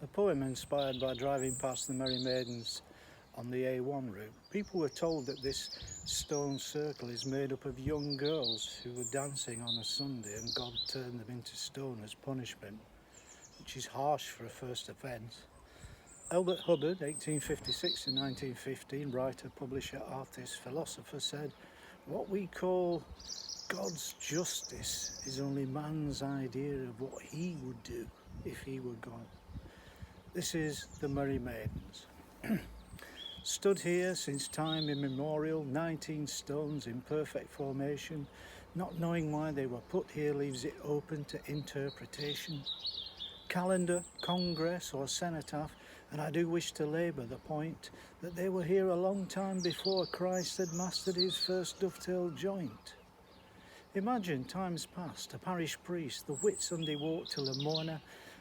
A poem inspired by driving past the Merry Maidens on the A1 route. People were told that this stone circle is made up of young girls who were dancing on a Sunday and God turned them into stone as punishment, which is harsh for a first offence. Albert Hubbard, 1856 to 1915, writer, publisher, artist, philosopher, said, "What we call God's justice is only man's idea of what he would do if he were God." This is the Merry Maidens. Stood here since time immemorial, 19 stones in perfect formation. Not knowing why they were put here leaves it open to interpretation. Calendar, congress or cenotaph, and I do wish to labour the point that they were here a long time before Christ had mastered his first dovetail joint. Imagine times past, a parish priest, the Whitsunday walk to Lamorna,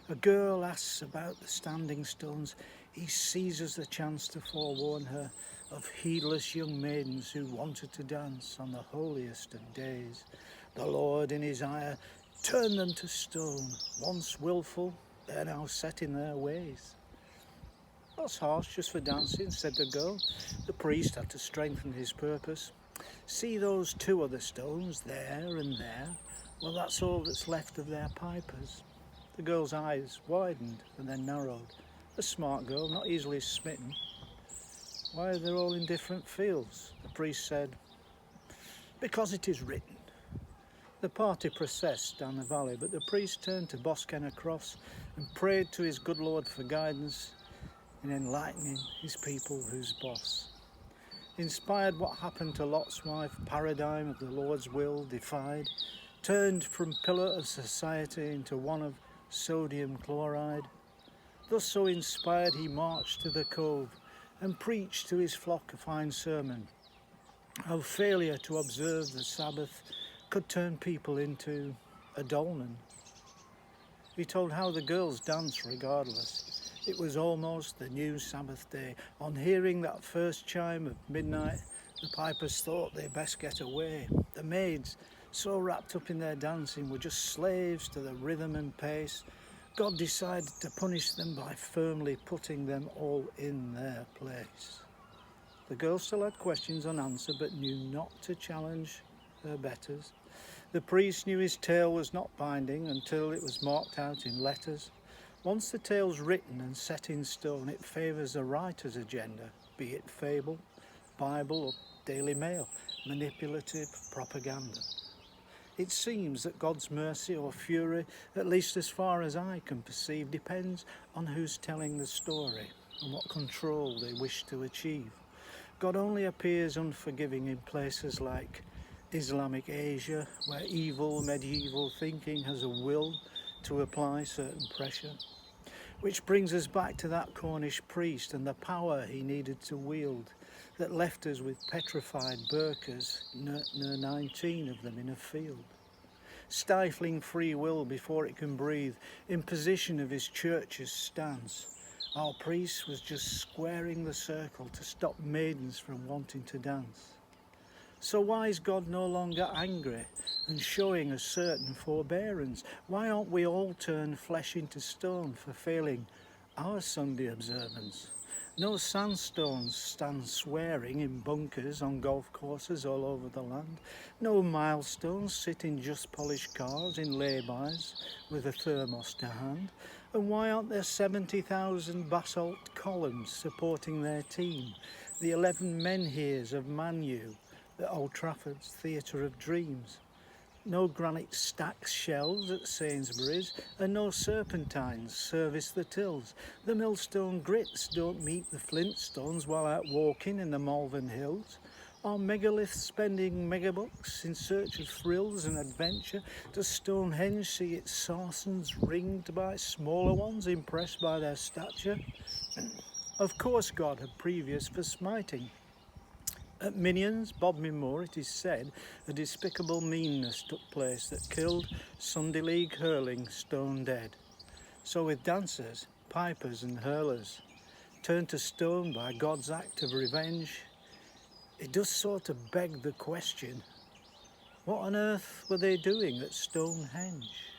a girl asks about the standing stones, he seizes the chance to forewarn her of heedless young maidens who wanted to dance on the holiest of days. The Lord in his ire turned them to stone, once wilful, they're now set in their ways. "That's harsh just for dancing," said the girl. The priest had to strengthen his purpose. "See those two other stones, there and there? Well, that's all that's left of their pipers." The girl's eyes widened and then narrowed. A smart girl, not easily smitten. "Why are they all in different fields?" The priest said, "Because it is written." The party processed down the valley, but the priest turned to Boskenna Cross and prayed to his good Lord for guidance in enlightening his people who's boss. Inspired what happened to Lot's wife, paradigm of the Lord's will defied, turned from pillar of society into one of sodium chloride. Thus so inspired he marched to the cove and preached to his flock a fine sermon, how failure to observe the Sabbath could turn people into a dolmen. He told how the girls danced regardless. It was almost the new Sabbath day. On hearing that first chime of midnight, the pipers thought they'd best get away. The maids, so wrapped up in their dancing, were just slaves to the rhythm and pace. God decided to punish them by firmly putting them all in their place. The girl still had questions unanswered, but knew not to challenge her betters. The priest knew his tale was not binding until it was marked out in letters. Once the tale's written and set in stone, it favours the writer's agenda, be it fable, Bible or Daily Mail, manipulative propaganda. It seems that God's mercy or fury, at least as far as I can perceive, depends on who's telling the story and what control they wish to achieve. God only appears unforgiving in places like Islamic Asia, where evil medieval thinking has a will to apply certain pressure. Which brings us back to that Cornish priest and the power he needed to wield that left us with petrified burkas, 19 of them in a field. Stifling free will before it can breathe, imposition of his church's stance. Our priest was just squaring the circle to stop maidens from wanting to dance. So why is God no longer angry and showing a certain forbearance? Why aren't we all turned flesh into stone for failing our Sunday observance? No sandstones stand swearing in bunkers on golf courses all over the land. No milestones sit in just polished cars in laybys with a thermos to hand. And why aren't there 70,000 basalt columns supporting their team? The 11 menhirs of Man U at Old Trafford's Theatre of Dreams. No granite stacks shelves at Sainsbury's, and no serpentines service the tills. The millstone grits don't meet the flintstones while out walking in the Malvern Hills. Are megaliths spending megabucks in search of thrills and adventure? Does Stonehenge see its Sarsens ringed by smaller ones impressed by their stature? Of course God had previous for smiting. At Minions, Bodmin, it is said, a despicable meanness took place that killed Sunday League hurling stone dead. So with dancers, pipers and hurlers, turned to stone by God's act of revenge, it does sort of beg the question, what on earth were they doing at Stonehenge?